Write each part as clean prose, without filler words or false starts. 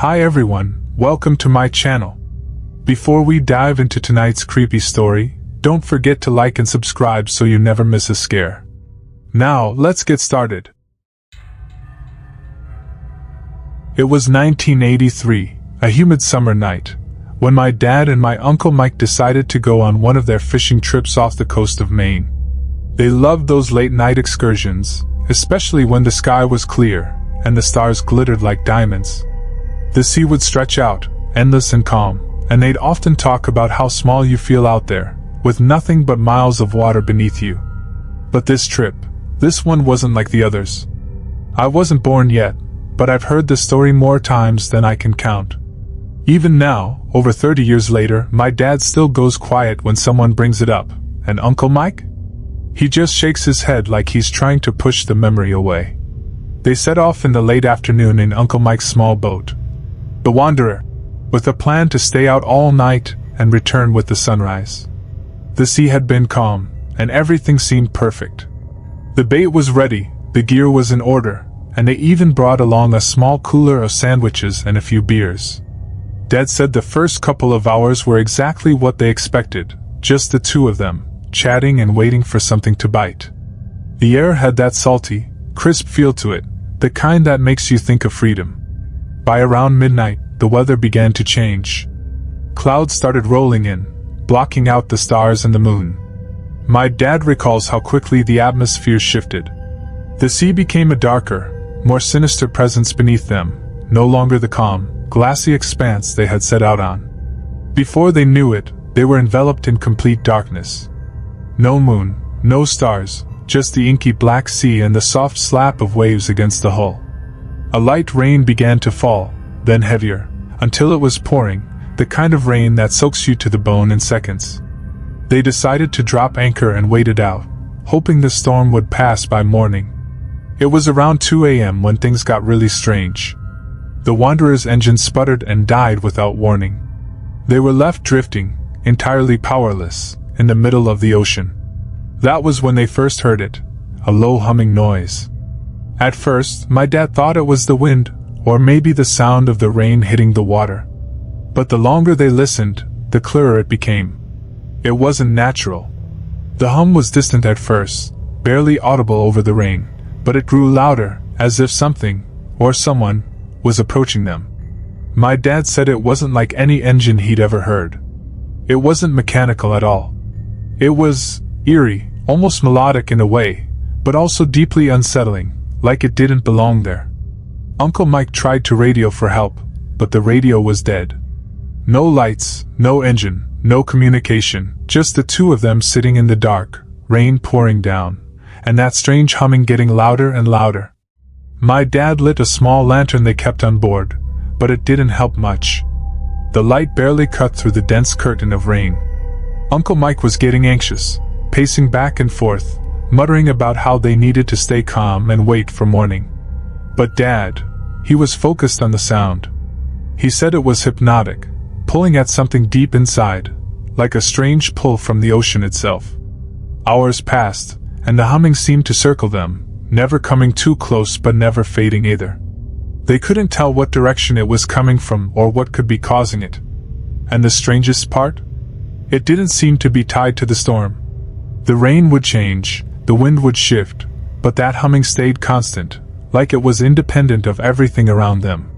Hi everyone, welcome to my channel. Before we dive into tonight's creepy story, don't forget to like and subscribe so you never miss a scare. Now, let's get started. It was 1983, a humid summer night, when my dad and my Uncle Mike decided to go on one of their fishing trips off the coast of Maine. They loved those late-night excursions, especially when the sky was clear and the stars glittered like diamonds. The sea would stretch out, endless and calm, and they'd often talk about how small you feel out there, with nothing but miles of water beneath you. But this one wasn't like the others. I wasn't born yet, but I've heard the story more times than I can count. Even now, over 30 years later, my dad still goes quiet when someone brings it up. And Uncle Mike? He just shakes his head like he's trying to push the memory away. They set off in the late afternoon in Uncle Mike's small boat, the Wanderer, with a plan to stay out all night and return with the sunrise. The sea had been calm, and everything seemed perfect. The bait was ready, the gear was in order, and they even brought along a small cooler of sandwiches and a few beers. Dad said the first couple of hours were exactly what they expected, just the two of them, chatting and waiting for something to bite. The air had that salty, crisp feel to it, the kind that makes you think of freedom. By around midnight, the weather began to change. Clouds started rolling in, blocking out the stars and the moon. My dad recalls how quickly the atmosphere shifted. The sea became a darker, more sinister presence beneath them, no longer the calm, glassy expanse they had set out on. Before they knew it, they were enveloped in complete darkness. No moon, no stars, just the inky black sea and the soft slap of waves against the hull. A light rain began to fall, then heavier, until it was pouring, the kind of rain that soaks you to the bone in seconds. They decided to drop anchor and wait it out, hoping the storm would pass by morning. It was around 2 a.m. when things got really strange. The Wanderer's engine sputtered and died without warning. They were left drifting, entirely powerless, in the middle of the ocean. That was when they first heard it, a low humming noise. At first, my dad thought it was the wind, or maybe the sound of the rain hitting the water. But the longer they listened, the clearer it became. It wasn't natural. The hum was distant at first, barely audible over the rain, but it grew louder, as if something, or someone, was approaching them. My dad said it wasn't like any engine he'd ever heard. It wasn't mechanical at all. It was eerie, almost melodic in a way, but also deeply unsettling, like it didn't belong there. Uncle Mike tried to radio for help, but the radio was dead. No lights, no engine, no communication, just the two of them sitting in the dark, rain pouring down, and that strange humming getting louder and louder. My dad lit a small lantern they kept on board, but it didn't help much. The light barely cut through the dense curtain of rain. Uncle Mike was getting anxious, pacing back and forth, muttering about how they needed to stay calm and wait for morning. But Dad, he was focused on the sound. He said it was hypnotic, pulling at something deep inside, like a strange pull from the ocean itself. Hours passed, and the humming seemed to circle them, never coming too close but never fading either. They couldn't tell what direction it was coming from or what could be causing it. And the strangest part? It didn't seem to be tied to the storm. The rain would change, the wind would shift, but that humming stayed constant, like it was independent of everything around them.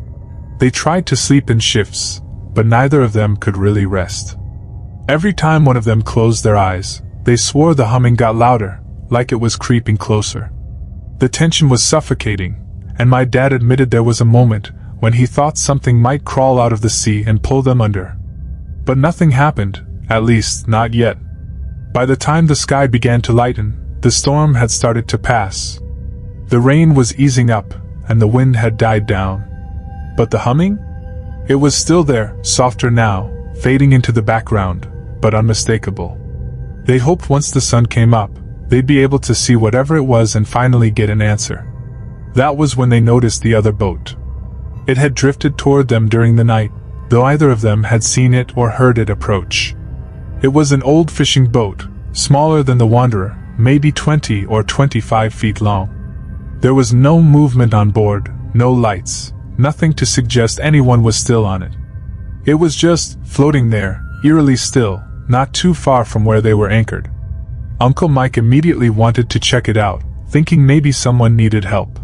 They tried to sleep in shifts, but neither of them could really rest. Every time one of them closed their eyes, they swore the humming got louder, like it was creeping closer. The tension was suffocating, and my dad admitted there was a moment when he thought something might crawl out of the sea and pull them under. But nothing happened, at least not yet. By the time the sky began to lighten, the storm had started to pass. The rain was easing up, and the wind had died down. But the humming? It was still there, softer now, fading into the background, but unmistakable. They hoped once the sun came up, they'd be able to see whatever it was and finally get an answer. That was when they noticed the other boat. It had drifted toward them during the night, though either of them had seen it or heard it approach. It was an old fishing boat, smaller than the Wanderer, maybe 20 or 25 feet long. There was no movement on board, no lights, nothing to suggest anyone was still on it. It was just floating there, eerily still, not too far from where they were anchored. Uncle Mike immediately wanted to check it out, thinking maybe someone needed help.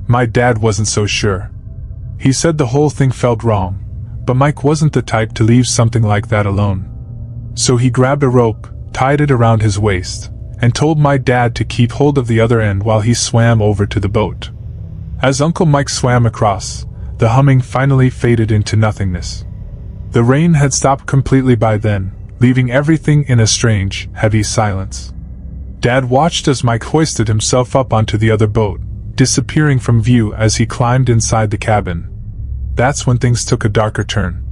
My dad wasn't so sure. He said the whole thing felt wrong, but Mike wasn't the type to leave something like that alone. So he grabbed a rope, tied it around his waist, and told my dad to keep hold of the other end while he swam over to the boat. As Uncle Mike swam across, the humming finally faded into nothingness. The rain had stopped completely by then, leaving everything in a strange, heavy silence. Dad watched as Mike hoisted himself up onto the other boat, disappearing from view as he climbed inside the cabin. That's when things took a darker turn.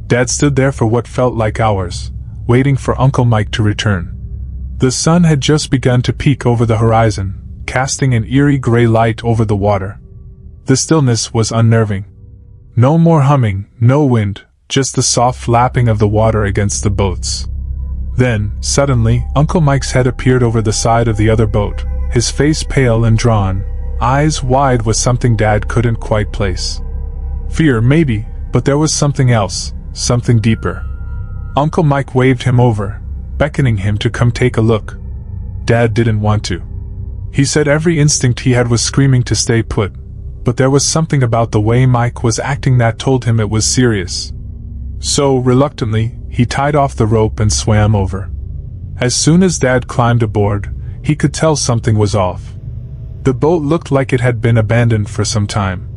Dad stood there for what felt like hours, waiting for Uncle Mike to return. The sun had just begun to peek over the horizon, casting an eerie gray light over the water. The stillness was unnerving. No more humming, no wind, just the soft lapping of the water against the boats. Then, suddenly, Uncle Mike's head appeared over the side of the other boat, his face pale and drawn, eyes wide with something Dad couldn't quite place. Fear, maybe, but there was something else, something deeper. Uncle Mike waved him over, beckoning him to come take a look. Dad didn't want to. He said every instinct he had was screaming to stay put, but there was something about the way Mike was acting that told him it was serious. So, reluctantly, he tied off the rope and swam over. As soon as Dad climbed aboard, he could tell something was off. The boat looked like it had been abandoned for some time.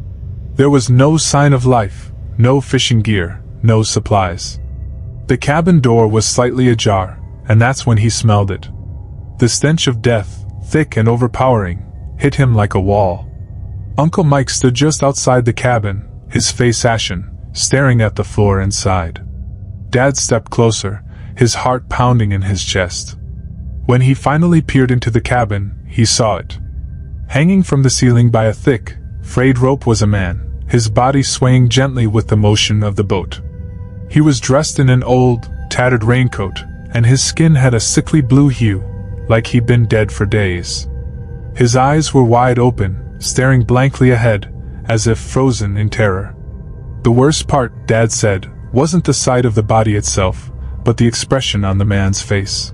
There was no sign of life, no fishing gear, no supplies. The cabin door was slightly ajar, and that's when he smelled it. The stench of death, thick and overpowering, hit him like a wall. Uncle Mike stood just outside the cabin, his face ashen, staring at the floor inside. Dad stepped closer, his heart pounding in his chest. When he finally peered into the cabin, he saw it. Hanging from the ceiling by a thick, frayed rope was a man, his body swaying gently with the motion of the boat. He was dressed in an old, tattered raincoat, and his skin had a sickly blue hue, like he'd been dead for days. His eyes were wide open, staring blankly ahead, as if frozen in terror. The worst part, Dad said, wasn't the sight of the body itself, but the expression on the man's face.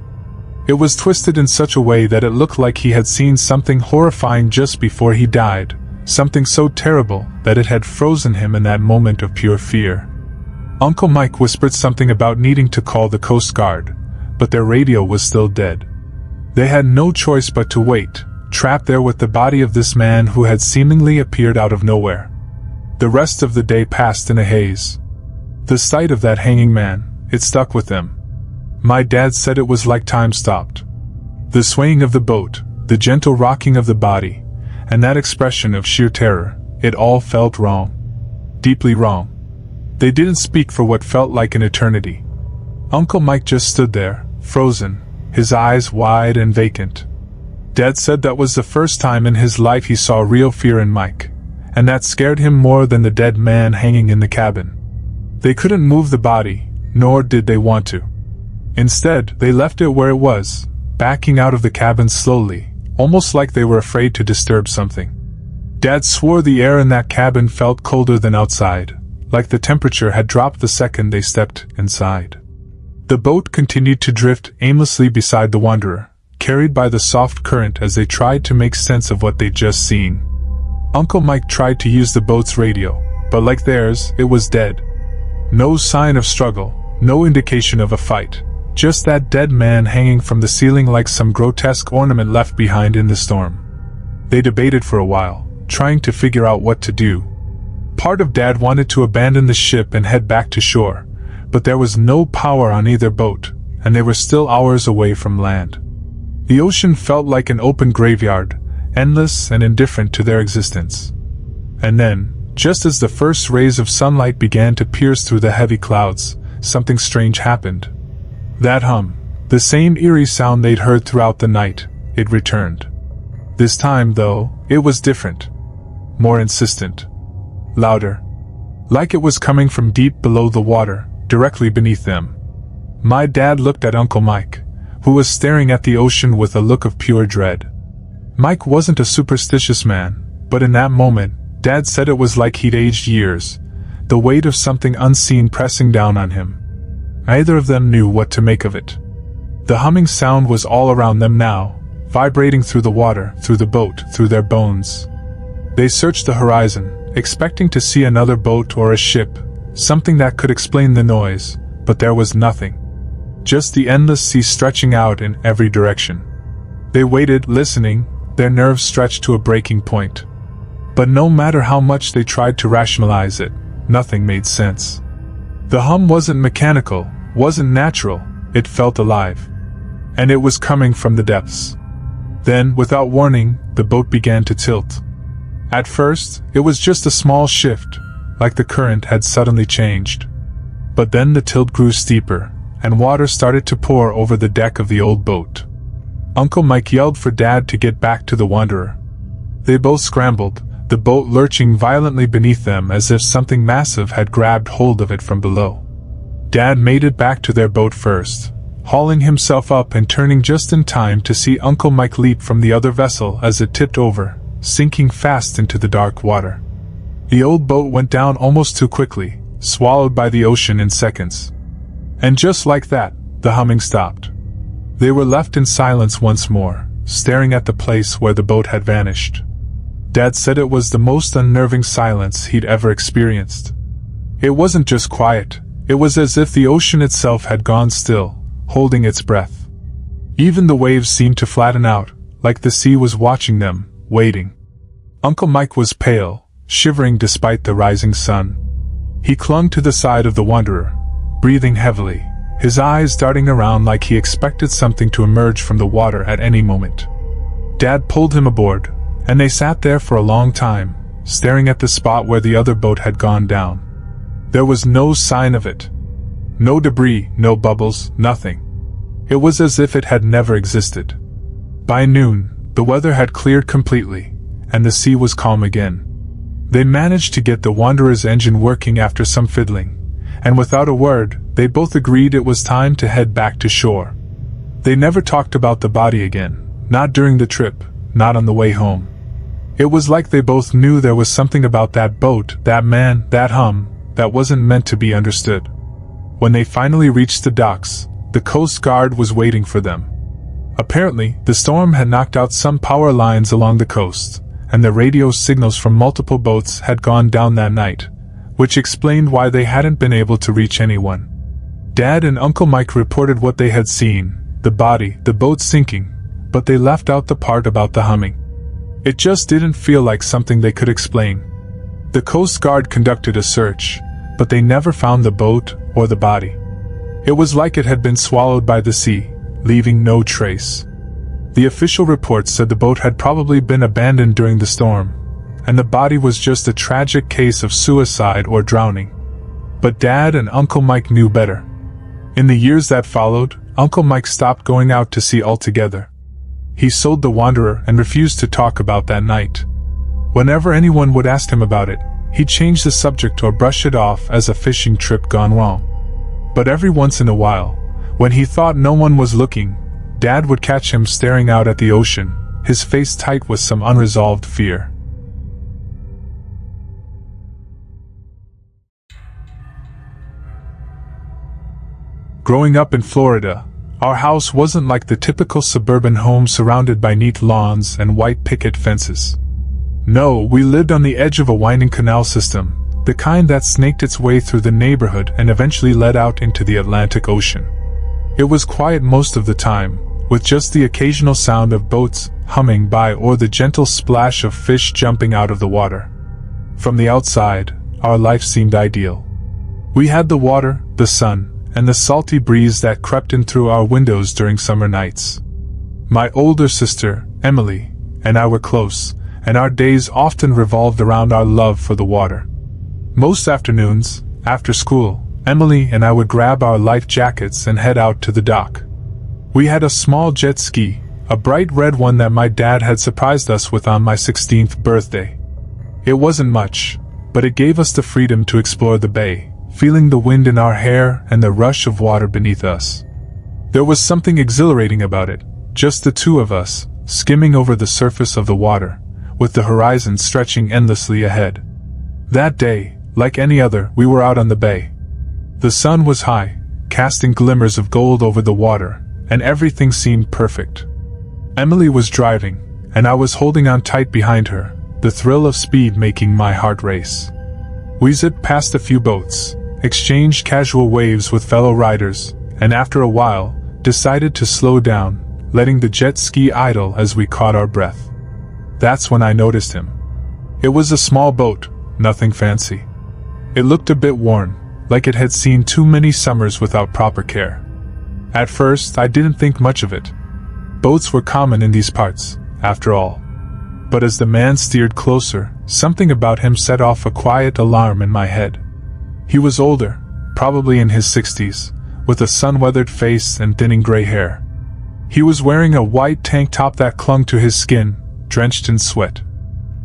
It was twisted in such a way that it looked like he had seen something horrifying just before he died, something so terrible that it had frozen him in that moment of pure fear. Uncle Mike whispered something about needing to call the Coast Guard, but their radio was still dead. They had no choice but to wait, trapped there with the body of this man who had seemingly appeared out of nowhere. The rest of the day passed in a haze. The sight of that hanging man, it stuck with them. My dad said it was like time stopped. The swaying of the boat, the gentle rocking of the body, and that expression of sheer terror, it all felt wrong. Deeply wrong. They didn't speak for what felt like an eternity. Uncle Mike just stood there, frozen, his eyes wide and vacant. Dad said that was the first time in his life he saw real fear in Mike, and that scared him more than the dead man hanging in the cabin. They couldn't move the body, nor did they want to. Instead, they left it where it was, backing out of the cabin slowly, almost like they were afraid to disturb something. Dad swore the air in that cabin felt colder than outside, like the temperature had dropped the second they stepped inside. The boat continued to drift aimlessly beside the wanderer, carried by the soft current as they tried to make sense of what they'd just seen. Uncle Mike tried to use the boat's radio, but like theirs, it was dead. No sign of struggle, no indication of a fight, just that dead man hanging from the ceiling like some grotesque ornament left behind in the storm. They debated for a while, trying to figure out what to do. Part of Dad wanted to abandon the ship and head back to shore, but there was no power on either boat, and they were still hours away from land. The ocean felt like an open graveyard, endless and indifferent to their existence. And then, just as the first rays of sunlight began to pierce through the heavy clouds, something strange happened. That hum, the same eerie sound they'd heard throughout the night, it returned. This time, though, it was different. More insistent. Louder. Like it was coming from deep below the water, directly beneath them. My dad looked at Uncle Mike, who was staring at the ocean with a look of pure dread. Mike wasn't a superstitious man, but in that moment, Dad said it was like he'd aged years, the weight of something unseen pressing down on him. Neither of them knew what to make of it. The humming sound was all around them now, vibrating through the water, through the boat, through their bones. They searched the horizon, expecting to see another boat or a ship, something that could explain the noise, but there was nothing. Just the endless sea stretching out in every direction. They waited, listening, their nerves stretched to a breaking point. But no matter how much they tried to rationalize it, nothing made sense. The hum wasn't mechanical, wasn't natural, it felt alive. And it was coming from the depths. Then, without warning, the boat began to tilt. At first, it was just a small shift, like the current had suddenly changed. But then the tilt grew steeper, and water started to pour over the deck of the old boat. Uncle Mike yelled for Dad to get back to the Wanderer. They both scrambled, the boat lurching violently beneath them as if something massive had grabbed hold of it from below. Dad made it back to their boat first, hauling himself up and turning just in time to see Uncle Mike leap from the other vessel as it tipped over, sinking fast into the dark water. The old boat went down almost too quickly, swallowed by the ocean in seconds. And just like that, the humming stopped. They were left in silence once more, staring at the place where the boat had vanished. Dad said it was the most unnerving silence he'd ever experienced. It wasn't just quiet, it was as if the ocean itself had gone still, holding its breath. Even the waves seemed to flatten out, like the sea was watching them, waiting. Uncle Mike was pale, shivering despite the rising sun. He clung to the side of the Wanderer, breathing heavily, his eyes darting around like he expected something to emerge from the water at any moment. Dad pulled him aboard, and they sat there for a long time, staring at the spot where the other boat had gone down. There was no sign of it. No debris, no bubbles, nothing. It was as if it had never existed. By noon, the weather had cleared completely, and the sea was calm again. They managed to get the Wanderer's engine working after some fiddling, and without a word, they both agreed it was time to head back to shore. They never talked about the body again, not during the trip, not on the way home. It was like they both knew there was something about that boat, that man, that hum, that wasn't meant to be understood. When they finally reached the docks, the Coast Guard was waiting for them. Apparently, the storm had knocked out some power lines along the coast, and the radio signals from multiple boats had gone down that night, which explained why they hadn't been able to reach anyone. Dad and Uncle Mike reported what they had seen, the body, the boat sinking, but they left out the part about the humming. It just didn't feel like something they could explain. The Coast Guard conducted a search, but they never found the boat or the body. It was like it had been swallowed by the sea, leaving no trace. The official report said the boat had probably been abandoned during the storm, and the body was just a tragic case of suicide or drowning. But Dad and Uncle Mike knew better. In the years that followed, Uncle Mike stopped going out to sea altogether. He sold the Wanderer and refused to talk about that night. Whenever anyone would ask him about it, he'd change the subject or brush it off as a fishing trip gone wrong. But every once in a while, when he thought no one was looking, Dad would catch him staring out at the ocean, his face tight with some unresolved fear. Growing up in Florida, our house wasn't like the typical suburban home surrounded by neat lawns and white picket fences. No, we lived on the edge of a winding canal system, the kind that snaked its way through the neighborhood and eventually led out into the Atlantic Ocean. It was quiet most of the time, with just the occasional sound of boats humming by or the gentle splash of fish jumping out of the water. From the outside, our life seemed ideal. We had the water, the sun, and the salty breeze that crept in through our windows during summer nights. My older sister, Emily, and I were close, and our days often revolved around our love for the water. Most afternoons, after school, Emily and I would grab our life jackets and head out to the dock. We had a small jet ski, a bright red one that my dad had surprised us with on my 16th birthday. It wasn't much, but it gave us the freedom to explore the bay, feeling the wind in our hair and the rush of water beneath us. There was something exhilarating about it, just the two of us, skimming over the surface of the water, with the horizon stretching endlessly ahead. That day, like any other, we were out on the bay. The sun was high, casting glimmers of gold over the water, and everything seemed perfect. Emily was driving, and I was holding on tight behind her, the thrill of speed making my heart race. We zipped past a few boats, exchanged casual waves with fellow riders, and after a while, decided to slow down, letting the jet ski idle as we caught our breath. That's when I noticed him. It was a small boat, nothing fancy. It looked a bit worn, like it had seen too many summers without proper care. At first, I didn't think much of it. Boats were common in these parts, after all. But as the man steered closer, something about him set off a quiet alarm in my head. He was older, probably in his 60s, with a sun-weathered face and thinning gray hair. He was wearing a white tank top that clung to his skin, drenched in sweat.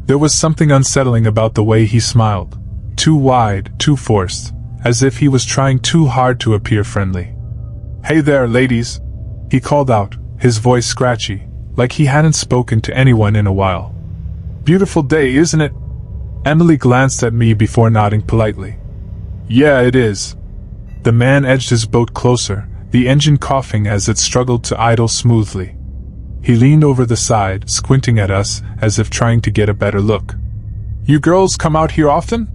There was something unsettling about the way he smiled, too wide, too forced, as if he was trying too hard to appear friendly. "Hey there, ladies," he called out, his voice scratchy, like he hadn't spoken to anyone in a while. "Beautiful day, isn't it?" Emily glanced at me before nodding politely. "Yeah, it is." The man edged his boat closer, the engine coughing as it struggled to idle smoothly. He leaned over the side, squinting at us as if trying to get a better look. "You girls come out here often?"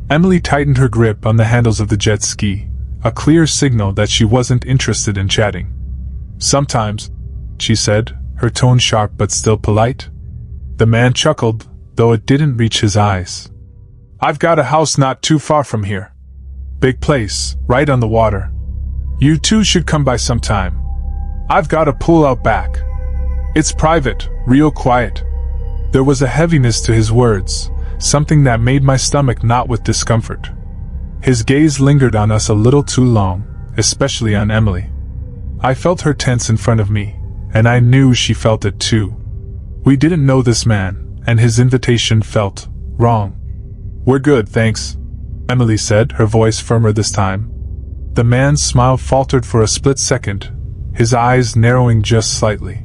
Emily tightened her grip on the handles of the jet ski, a clear signal that she wasn't interested in chatting. "Sometimes," she said, her tone sharp but still polite. The man chuckled, though it didn't reach his eyes. "I've got a house not too far from here. Big place, right on the water. You two should come by sometime. I've got a pool out back. It's private, real quiet." There was a heaviness to his words, something that made my stomach knot with discomfort. His gaze lingered on us a little too long, especially on Emily. I felt her tense in front of me, and I knew she felt it too. We didn't know this man, and his invitation felt wrong. "We're good, thanks," Emily said, her voice firmer this time. The man's smile faltered for a split second, his eyes narrowing just slightly.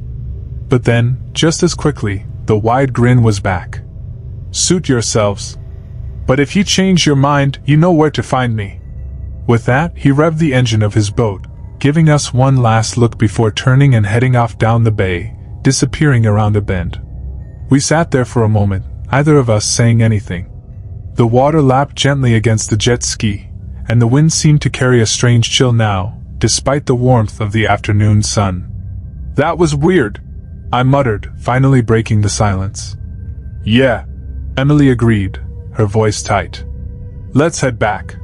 But then, just as quickly, the wide grin was back. "Suit yourselves. But if you change your mind, you know where to find me." With that, he revved the engine of his boat, giving us one last look before turning and heading off down the bay, disappearing around a bend. We sat there for a moment, neither of us saying anything. The water lapped gently against the jet ski, and the wind seemed to carry a strange chill now, despite the warmth of the afternoon sun. "That was weird," I muttered, finally breaking the silence. "Yeah," Emily agreed, her voice tight. "Let's head back."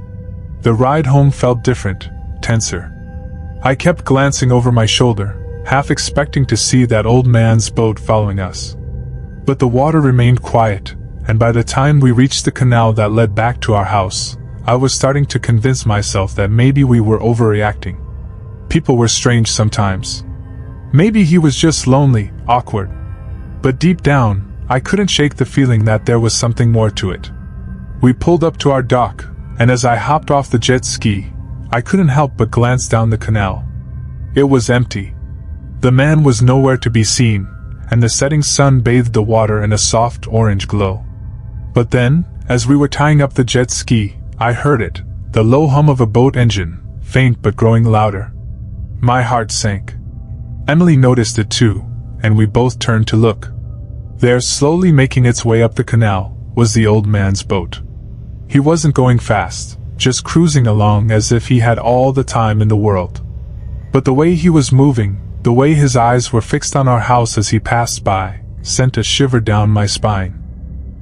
The ride home felt different, tenser. I kept glancing over my shoulder, half expecting to see that old man's boat following us. But the water remained quiet, and by the time we reached the canal that led back to our house, I was starting to convince myself that maybe we were overreacting. People were strange sometimes. Maybe he was just lonely, awkward. But deep down, I couldn't shake the feeling that there was something more to it. We pulled up to our dock, and as I hopped off the jet ski, I couldn't help but glance down the canal. It was empty. The man was nowhere to be seen, and the setting sun bathed the water in a soft orange glow. But then, as we were tying up the jet ski, I heard it, the low hum of a boat engine, faint but growing louder. My heart sank. Emily noticed it too, and we both turned to look. There, slowly making its way up the canal, was the old man's boat. He wasn't going fast, just cruising along as if he had all the time in the world. But the way he was moving, the way his eyes were fixed on our house as he passed by, sent a shiver down my spine.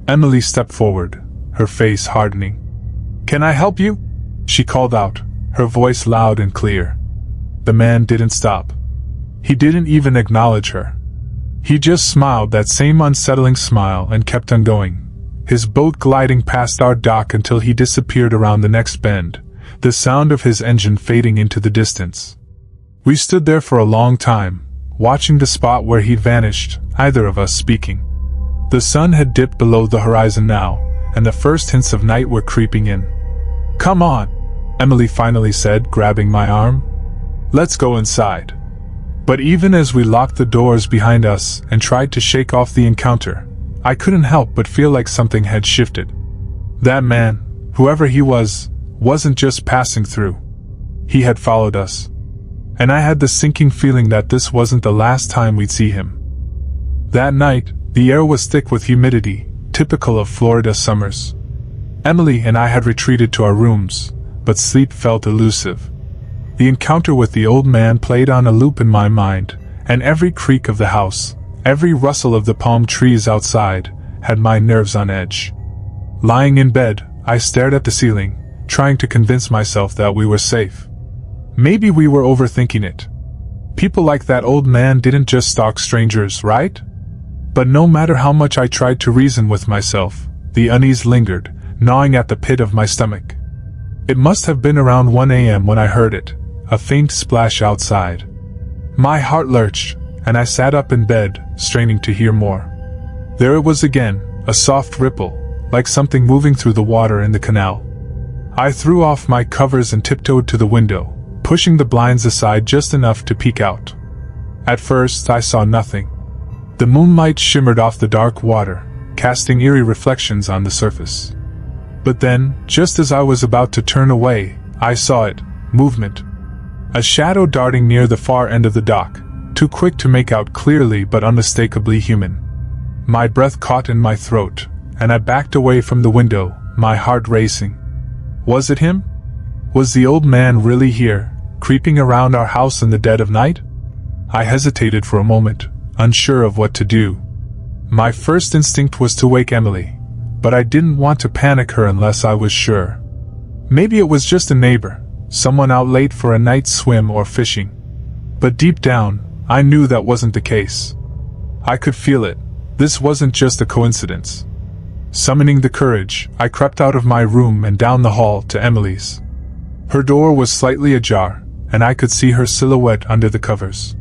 Emily stepped forward, her face hardening. "Can I help you?" she called out, her voice loud and clear. The man didn't stop. He didn't even acknowledge her. He just smiled that same unsettling smile and kept on going, his boat gliding past our dock until he disappeared around the next bend, the sound of his engine fading into the distance. We stood there for a long time, watching the spot where he'd vanished, neither of us speaking. The sun had dipped below the horizon now, and the first hints of night were creeping in. "Come on," Emily finally said, grabbing my arm. "Let's go inside." But even as we locked the doors behind us and tried to shake off the encounter, I couldn't help but feel like something had shifted. That man, whoever he was, wasn't just passing through. He had followed us. And I had the sinking feeling that this wasn't the last time we'd see him. That night, the air was thick with humidity, typical of Florida summers. Emily and I had retreated to our rooms, but sleep felt elusive. The encounter with the old man played on a loop in my mind, and every creak of the house, every rustle of the palm trees outside, had my nerves on edge. Lying in bed, I stared at the ceiling, trying to convince myself that we were safe. Maybe we were overthinking it. People like that old man didn't just stalk strangers, right? But no matter how much I tried to reason with myself, the unease lingered, gnawing at the pit of my stomach. It must have been around 1 a.m. when I heard it, a faint splash outside. My heart lurched, and I sat up in bed, straining to hear more. There it was again, a soft ripple, like something moving through the water in the canal. I threw off my covers and tiptoed to the window, pushing the blinds aside just enough to peek out. At first, I saw nothing. The moonlight shimmered off the dark water, casting eerie reflections on the surface. But then, just as I was about to turn away, I saw it, movement. A shadow darting near the far end of the dock, too quick to make out clearly but unmistakably human. My breath caught in my throat, and I backed away from the window, my heart racing. Was it him? Was the old man really here, creeping around our house in the dead of night? I hesitated for a moment, unsure of what to do. My first instinct was to wake Emily, but I didn't want to panic her unless I was sure. Maybe it was just a neighbor, someone out late for a night swim or fishing. But deep down, I knew that wasn't the case. I could feel it. This wasn't just a coincidence. Summoning the courage, I crept out of my room and down the hall to Emily's. Her door was slightly ajar, and I could see her silhouette under the covers.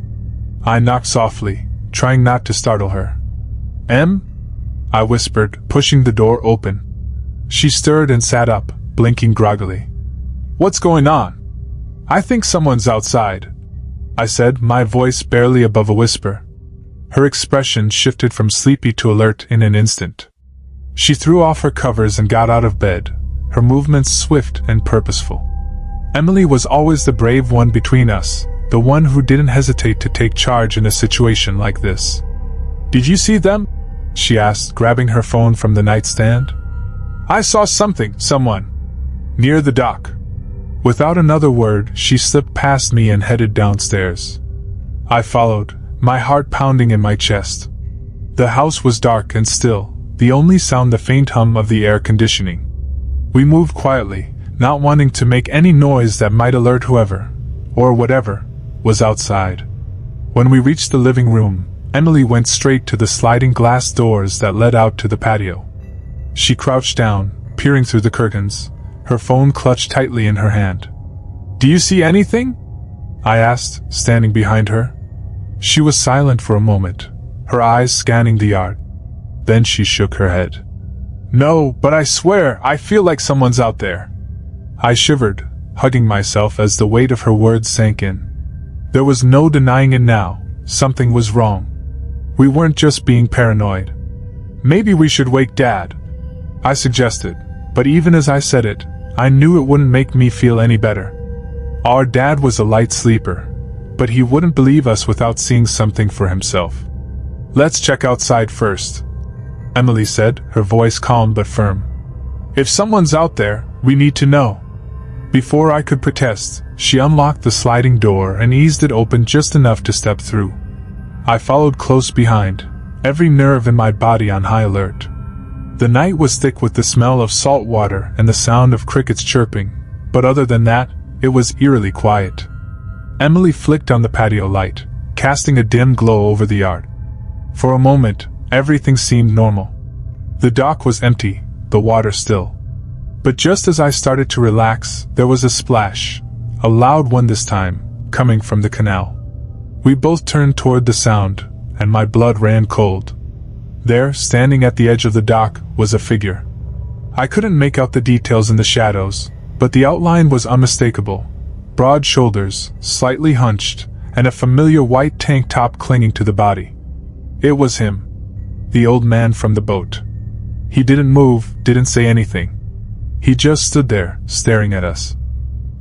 I knocked softly, trying not to startle her. "Em?" I whispered, pushing the door open. She stirred and sat up, blinking groggily. "What's going on?" "I think someone's outside," I said, my voice barely above a whisper. Her expression shifted from sleepy to alert in an instant. She threw off her covers and got out of bed, her movements swift and purposeful. Emily was always the brave one between us, the one who didn't hesitate to take charge in a situation like this. "Did you see them?" she asked, grabbing her phone from the nightstand. "I saw someone. Near the dock." Without another word, she slipped past me and headed downstairs. I followed, my heart pounding in my chest. The house was dark and still, the only sound the faint hum of the air conditioning. We moved quietly, not wanting to make any noise that might alert whoever, or whatever, was outside. When we reached the living room, Emily went straight to the sliding glass doors that led out to the patio. She crouched down, peering through the curtains, her phone clutched tightly in her hand. "Do you see anything?" I asked, standing behind her. She was silent for a moment, her eyes scanning the yard. Then she shook her head. "No, but I swear, I feel like someone's out there." I shivered, hugging myself as the weight of her words sank in. There was no denying it now, something was wrong. We weren't just being paranoid. "Maybe we should wake Dad," I suggested, but even as I said it, I knew it wouldn't make me feel any better. Our dad was a light sleeper, but he wouldn't believe us without seeing something for himself. "Let's check outside first," Emily said, her voice calm but firm. "If someone's out there, we need to know." Before I could protest, she unlocked the sliding door and eased it open just enough to step through. I followed close behind, every nerve in my body on high alert. The night was thick with the smell of salt water and the sound of crickets chirping, but other than that, it was eerily quiet. Emily flicked on the patio light, casting a dim glow over the yard. For a moment, everything seemed normal. The dock was empty, the water still. But just as I started to relax, there was a splash, a loud one this time, coming from the canal. We both turned toward the sound, and my blood ran cold. There, standing at the edge of the dock, was a figure. I couldn't make out the details in the shadows, but the outline was unmistakable. Broad shoulders, slightly hunched, and a familiar white tank top clinging to the body. It was him. the old man from the boat. He didn't move, didn't say anything. He just stood there, staring at us.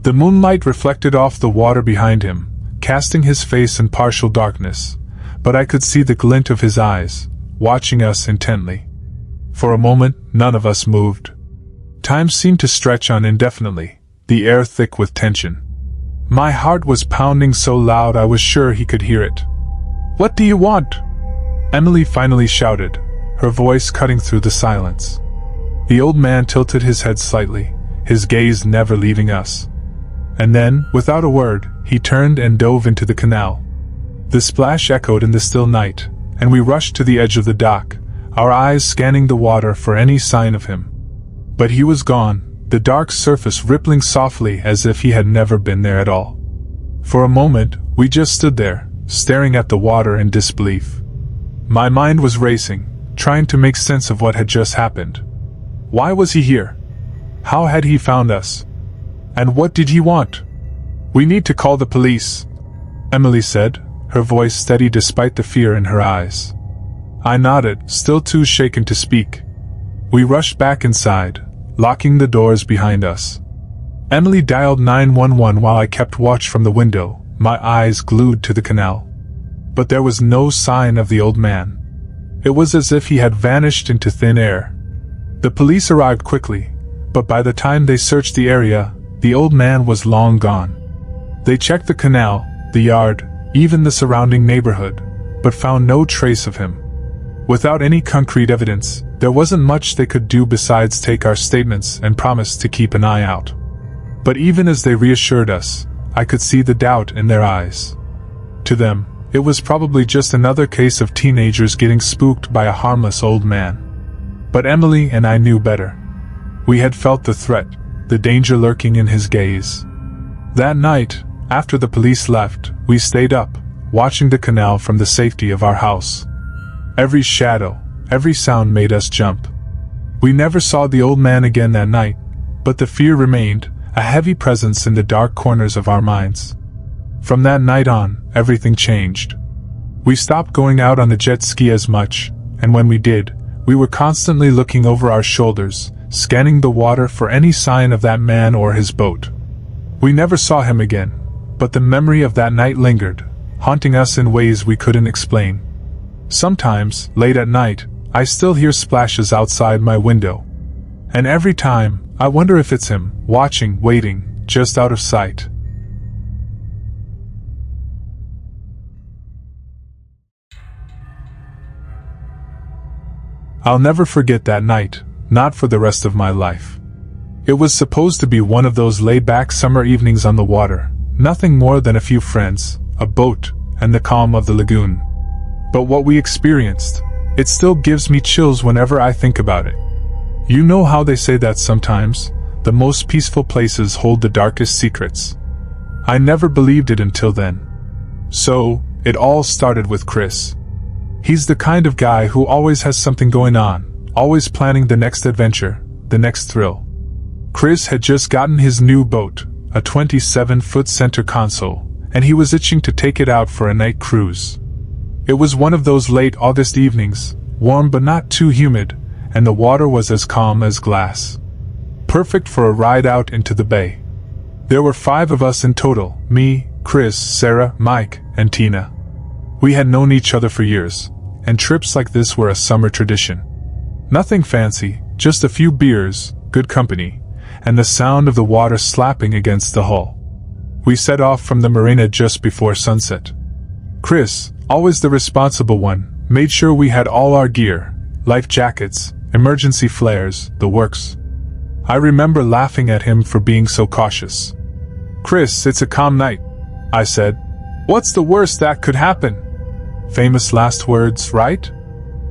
The moonlight reflected off the water behind him, casting his face in partial darkness, but I could see the glint of his eyes, watching us intently. For a moment, none of us moved. Time seemed to stretch on indefinitely, the air thick with tension. My heart was pounding so loud I was sure he could hear it. "What do you want?" Emily finally shouted, her voice cutting through the silence. The old man tilted his head slightly, his gaze never leaving us. And then, without a word, he turned and dove into the canal. The splash echoed in the still night, and we rushed to the edge of the dock, our eyes scanning the water for any sign of him. But he was gone, the dark surface rippling softly as if he had never been there at all. For a moment, we just stood there, staring at the water in disbelief. My mind was racing, trying to make sense of what had just happened. Why was he here? How had he found us? And what did he want? "We need to call the police," Emily said, her voice steady despite the fear in her eyes. I nodded, still too shaken to speak. We rushed back inside, locking the doors behind us. Emily dialed 911 while I kept watch from the window, my eyes glued to the canal. But there was no sign of the old man. It was as if he had vanished into thin air. The police arrived quickly, but by the time they searched the area, the old man was long gone. They checked the canal, the yard, even the surrounding neighborhood, but found no trace of him. Without any concrete evidence, there wasn't much they could do besides take our statements and promise to keep an eye out. But even as they reassured us, I could see the doubt in their eyes. To them, it was probably just another case of teenagers getting spooked by a harmless old man. But Emily and I knew better. We had felt the threat, the danger lurking in his gaze. That night, after the police left, we stayed up, watching the canal from the safety of our house. Every shadow, every sound made us jump. We never saw the old man again that night, but the fear remained, a heavy presence in the dark corners of our minds. From that night on, everything changed. We stopped going out on the jet ski as much, and when we did, we were constantly looking over our shoulders, scanning the water for any sign of that man or his boat. We never saw him again, but the memory of that night lingered, haunting us in ways we couldn't explain. Sometimes, late at night, I still hear splashes outside my window. And every time, I wonder if it's him, watching, waiting, just out of sight. I'll never forget that night, not for the rest of my life. It was supposed to be one of those laid-back summer evenings on the water, nothing more than a few friends, a boat, and the calm of the lagoon. But what we experienced, it still gives me chills whenever I think about it. You know how they say that sometimes, the most peaceful places hold the darkest secrets. I never believed it until then. So, it all started with Chris. He's the kind of guy who always has something going on, always planning the next adventure, the next thrill. Chris had just gotten his new boat, a 27-foot center console, and he was itching to take it out for a night cruise. It was one of those late August evenings, warm but not too humid, and the water was as calm as glass. Perfect for a ride out into the bay. There were 5 of us in total, me, Chris, Sarah, Mike, and Tina. We had known each other for years, and trips like this were a summer tradition. Nothing fancy, just a few beers, good company, and the sound of the water slapping against the hull. We set off from the marina just before sunset. Chris, always the responsible one, made sure we had all our gear, life jackets, emergency flares, the works. I remember laughing at him for being so cautious. "Chris, it's a calm night," I said. "What's the worst that could happen?" Famous last words, right?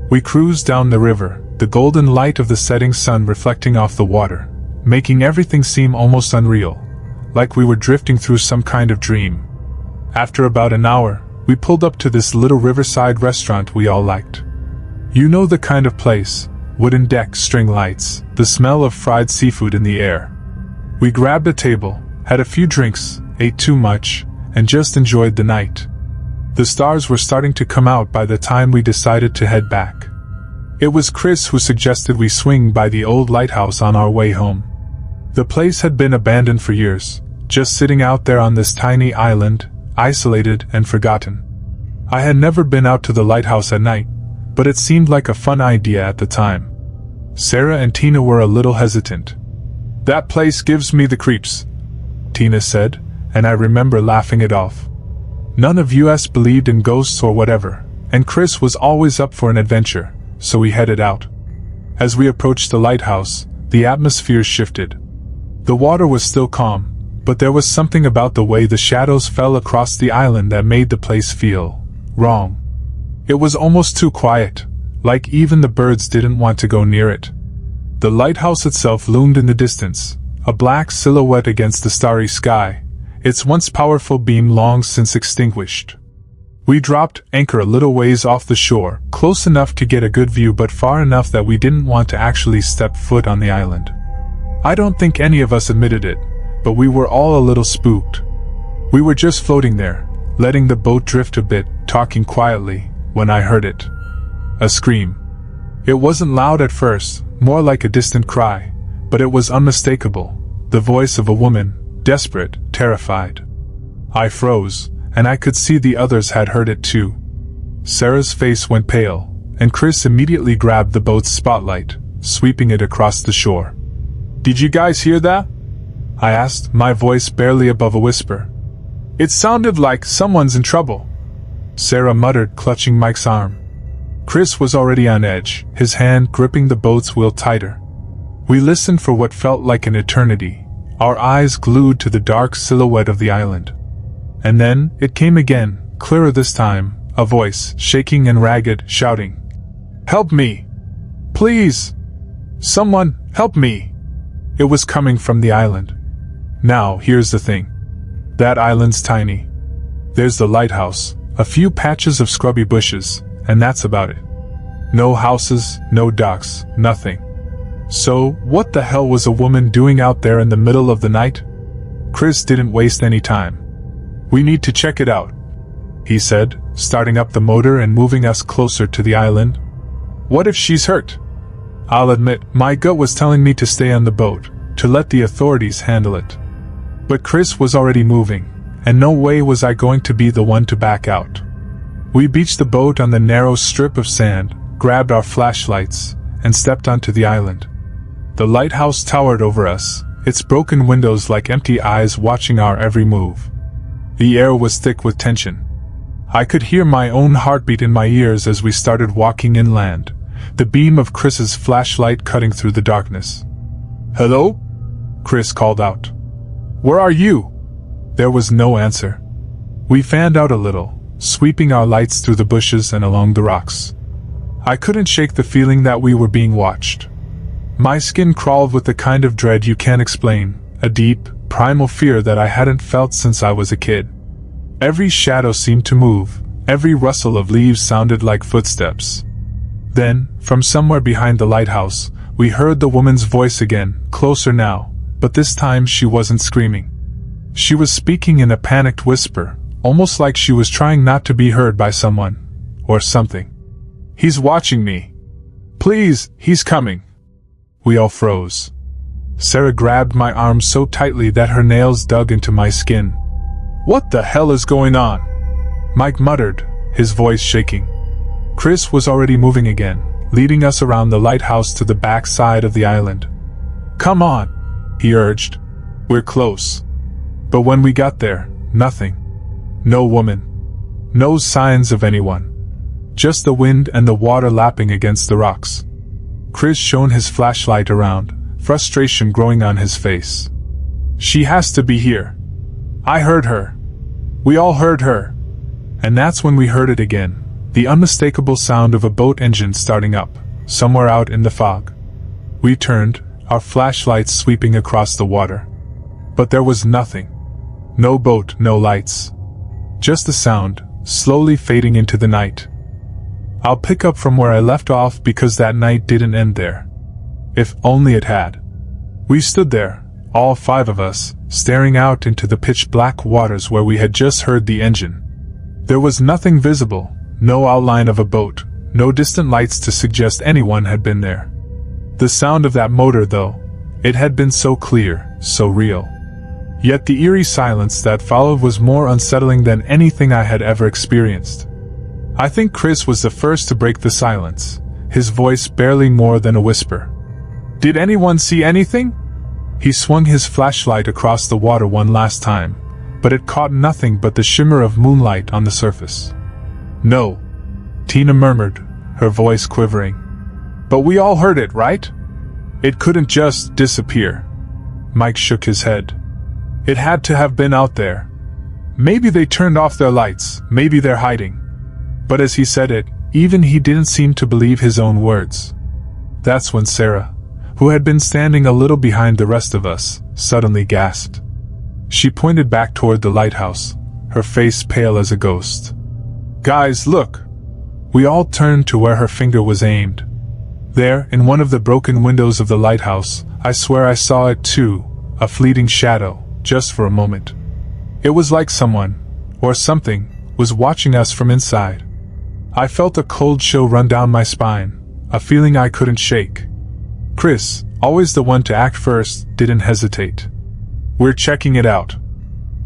We cruised down the river, the golden light of the setting sun reflecting off the water, making everything seem almost unreal, like we were drifting through some kind of dream. After about an hour, we pulled up to this little riverside restaurant we all liked. You know the kind of place, wooden deck, string lights, the smell of fried seafood in the air. We grabbed a table, had a few drinks, ate too much, and just enjoyed the night. The stars were starting to come out by the time we decided to head back. It was Chris who suggested we swing by the old lighthouse on our way home. The place had been abandoned for years, just sitting out there on this tiny island, isolated and forgotten. I had never been out to the lighthouse at night, but it seemed like a fun idea at the time. Sarah and Tina were a little hesitant. "That place gives me the creeps," Tina said, and I remember laughing it off. None of us believed in ghosts or whatever, and Chris was always up for an adventure, so we headed out. As we approached the lighthouse, the atmosphere shifted. The water was still calm, but there was something about the way the shadows fell across the island that made the place feel wrong. It was almost too quiet, like even the birds didn't want to go near it. The lighthouse itself loomed in the distance, a black silhouette against the starry sky, its once powerful beam long since extinguished. We dropped anchor a little ways off the shore, close enough to get a good view but far enough that we didn't want to actually step foot on the island. I don't think any of us admitted it, but we were all a little spooked. We were just floating there, letting the boat drift a bit, talking quietly, when I heard it. A scream. It wasn't loud at first, more like a distant cry, but it was unmistakable, the voice of a woman, desperate, terrified. I froze, and I could see the others had heard it too. Sarah's face went pale, and Chris immediately grabbed the boat's spotlight, sweeping it across the shore. "Did you guys hear that?" I asked, my voice barely above a whisper. "It sounded like someone's in trouble," Sarah muttered, clutching Mike's arm. Chris was already on edge, his hand gripping the boat's wheel tighter. We listened for what felt like an eternity, our eyes glued to the dark silhouette of the island. And then, it came again, clearer this time, a voice, shaking and ragged, shouting, "Help me! Please! Someone, help me!" It was coming from the island. Now, here's the thing. That island's tiny. There's the lighthouse, a few patches of scrubby bushes, and that's about it. No houses, no docks, nothing. So, what the hell was a woman doing out there in the middle of the night? Chris didn't waste any time. "We need to check it out," he said, starting up the motor and moving us closer to the island. "What if she's hurt?" I'll admit, my gut was telling me to stay on the boat, to let the authorities handle it. But Chris was already moving, and no way was I going to be the one to back out. We beached the boat on the narrow strip of sand, grabbed our flashlights, and stepped onto the island. The lighthouse towered over us, its broken windows like empty eyes watching our every move. The air was thick with tension. I could hear my own heartbeat in my ears as we started walking inland, the beam of Chris's flashlight cutting through the darkness. "Hello?" Chris called out. "Where are you?" There was no answer. We fanned out a little, sweeping our lights through the bushes and along the rocks. I couldn't shake the feeling that we were being watched. My skin crawled with the kind of dread you can't explain, a deep, primal fear that I hadn't felt since I was a kid. Every shadow seemed to move, every rustle of leaves sounded like footsteps. Then, from somewhere behind the lighthouse, we heard the woman's voice again, closer now, but this time she wasn't screaming. She was speaking in a panicked whisper, almost like she was trying not to be heard by someone, or something. "He's watching me. Please, he's coming." We all froze. Sarah grabbed my arm so tightly that her nails dug into my skin. "What the hell is going on?" Mike muttered, his voice shaking. Chris was already moving again, leading us around the lighthouse to the back side of the island. "Come on," he urged. "We're close." But when we got there, nothing. No woman. No signs of anyone. Just the wind and the water lapping against the rocks. Chris shone his flashlight around, frustration growing on his face. "She has to be here. I heard her. We all heard her." And that's when we heard it again, the unmistakable sound of a boat engine starting up, somewhere out in the fog. We turned, our flashlights sweeping across the water. But there was nothing. No boat, no lights. Just the sound, slowly fading into the night. I'll pick up from where I left off because that night didn't end there. If only it had. We stood there, all 5 of us, staring out into the pitch-black waters where we had just heard the engine. There was nothing visible, no outline of a boat, No distant lights to suggest anyone had been there. The sound of that motor, though, it had been so clear, so real. Yet the eerie silence that followed was more unsettling than anything I had ever experienced. I think Chris was the first to break the silence, his voice barely more than a whisper. "Did anyone see anything?" He swung his flashlight across the water one last time, but it caught nothing but the shimmer of moonlight on the surface. "No," Tina murmured, her voice quivering. "But we all heard it, right? It couldn't just disappear." Mike shook his head. "It had to have been out there. Maybe they turned off their lights, maybe they're hiding." But as he said it, even he didn't seem to believe his own words. That's when Sarah, who had been standing a little behind the rest of us, suddenly gasped. She pointed back toward the lighthouse, her face pale as a ghost. "Guys, look!" We all turned to where her finger was aimed. There, in one of the broken windows of the lighthouse, I swear I saw it too, a fleeting shadow, just for a moment. It was like someone, or something, was watching us from inside. I felt a cold chill run down my spine, a feeling I couldn't shake. Chris, always the one to act first, didn't hesitate. "We're checking it out.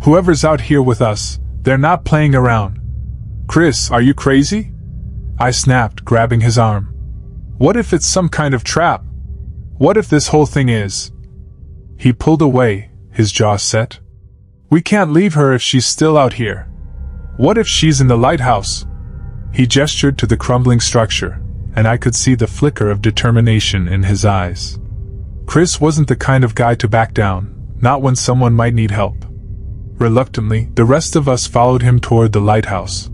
Whoever's out here with us, they're not playing around." "Chris, are you crazy?" I snapped, grabbing his arm. "What if it's some kind of trap? What if this whole thing is—" He pulled away, his jaw set. "We can't leave her if she's still out here. What if she's in the lighthouse?" He gestured to the crumbling structure, and I could see the flicker of determination in his eyes. Chris wasn't the kind of guy to back down, not when someone might need help. Reluctantly, the rest of us followed him toward the lighthouse.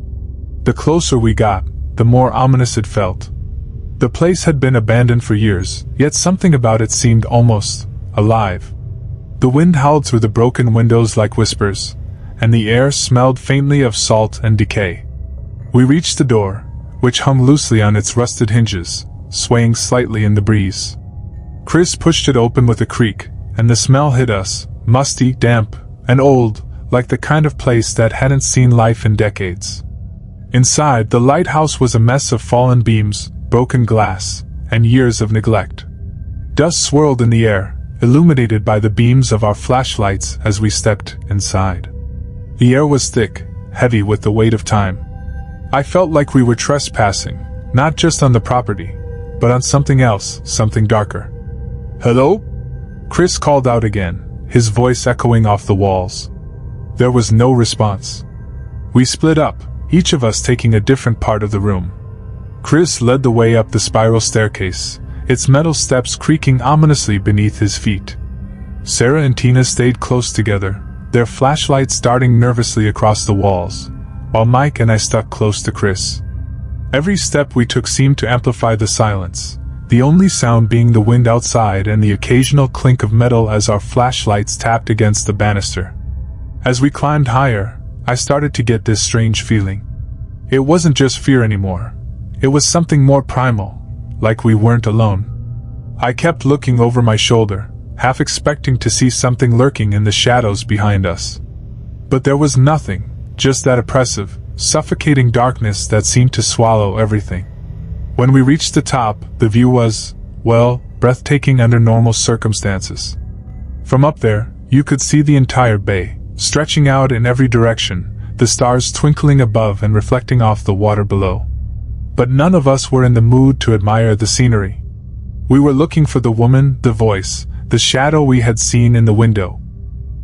The closer we got, the more ominous it felt. The place had been abandoned for years, yet something about it seemed almost alive. The wind howled through the broken windows like whispers, and the air smelled faintly of salt and decay. We reached the door, which hung loosely on its rusted hinges, swaying slightly in the breeze. Chris pushed it open with a creak, and the smell hit us, musty, damp, and old, like the kind of place that hadn't seen life in decades. Inside, the lighthouse was a mess of fallen beams, broken glass, and years of neglect. Dust swirled in the air, illuminated by the beams of our flashlights as we stepped inside. The air was thick, heavy with the weight of time. I felt like we were trespassing, not just on the property, but on something else, something darker. "Hello?" Chris called out again, his voice echoing off the walls. There was no response. We split up, each of us taking a different part of the room. Chris led the way up the spiral staircase, its metal steps creaking ominously beneath his feet. Sarah and Tina stayed close together, their flashlights darting nervously across the walls, while Mike and I stuck close to Chris. Every step we took seemed to amplify the silence, the only sound being the wind outside and the occasional clink of metal as our flashlights tapped against the banister. As we climbed higher, I started to get this strange feeling. It wasn't just fear anymore. It was something more primal, like we weren't alone. I kept looking over my shoulder, half expecting to see something lurking in the shadows behind us. But there was nothing, just that oppressive, suffocating darkness that seemed to swallow everything. When we reached the top, the view was, well, breathtaking under normal circumstances. From up there, you could see the entire bay, stretching out in every direction, the stars twinkling above and reflecting off the water below. But none of us were in the mood to admire the scenery. We were looking for the woman, the voice, the shadow we had seen in the window.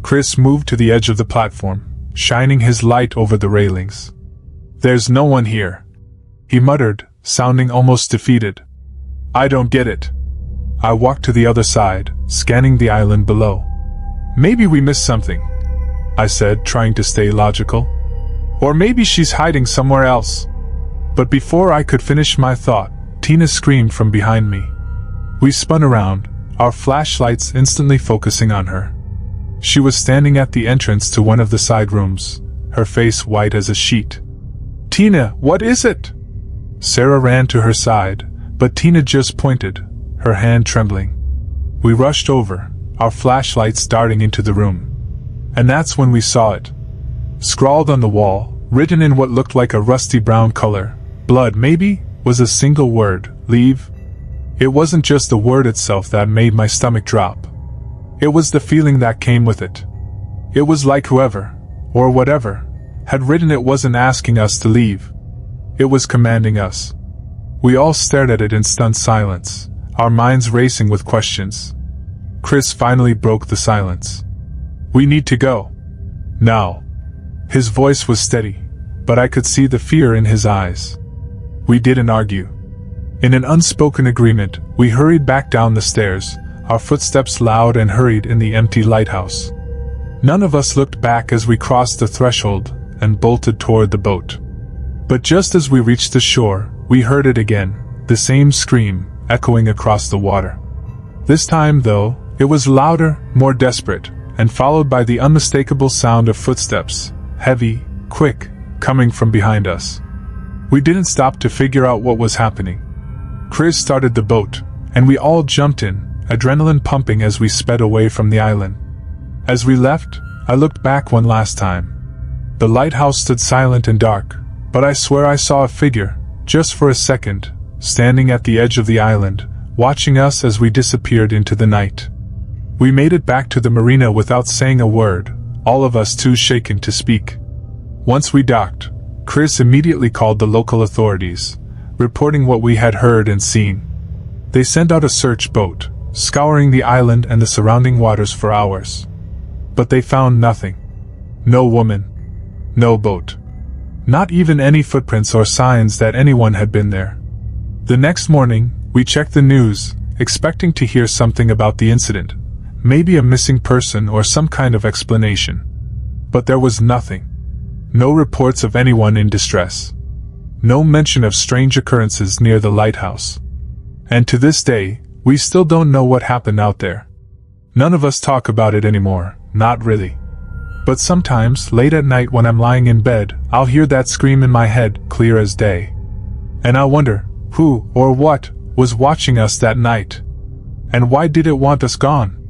Chris moved to the edge of the platform, shining his light over the railings. "There's no one here," he muttered, sounding almost defeated. "I don't get it." I walked to the other side, scanning the island below. "Maybe we missed something," I said, trying to stay logical. "Or maybe she's hiding somewhere else." But before I could finish my thought, Tina screamed from behind me. We spun around, our flashlights instantly focusing on her. She was standing at the entrance to one of the side rooms, her face white as a sheet. "Tina, what is it?" Sarah ran to her side, but Tina just pointed, her hand trembling. We rushed over, our flashlights darting into the room. And that's when we saw it. Scrawled on the wall, written in what looked like a rusty brown color, blood maybe, was a single word: leave. It wasn't just the word itself that made my stomach drop. It was the feeling that came with it. It was like whoever, or whatever, had written it wasn't asking us to leave. It was commanding us. We all stared at it in stunned silence, our minds racing with questions. Chris finally broke the silence. "We need to go. Now." His voice was steady, but I could see the fear in his eyes. We didn't argue. In an unspoken agreement, we hurried back down the stairs, our footsteps loud and hurried in the empty lighthouse. None of us looked back as we crossed the threshold and bolted toward the boat. But just as we reached the shore, we heard it again, the same scream, echoing across the water. This time, though, it was louder, more desperate, and followed by the unmistakable sound of footsteps, heavy, quick, coming from behind us. We didn't stop to figure out what was happening. Chris started the boat, and we all jumped in, adrenaline pumping as we sped away from the island. As we left, I looked back one last time. The lighthouse stood silent and dark, but I swear I saw a figure, just for a second, standing at the edge of the island, watching us as we disappeared into the night. We made it back to the marina without saying a word, all of us too shaken to speak. Once we docked, Chris immediately called the local authorities, reporting what we had heard and seen. They sent out a search boat, scouring the island and the surrounding waters for hours. But they found nothing. No woman. No boat. Not even any footprints or signs that anyone had been there. The next morning, we checked the news, expecting to hear something about the incident, maybe a missing person or some kind of explanation. But there was nothing. No reports of anyone in distress. No mention of strange occurrences near the lighthouse. And to this day, we still don't know what happened out there. None of us talk about it anymore, not really. But sometimes, late at night when I'm lying in bed, I'll hear that scream in my head, clear as day. And I'll wonder, who, or what, was watching us that night? And why did it want us gone?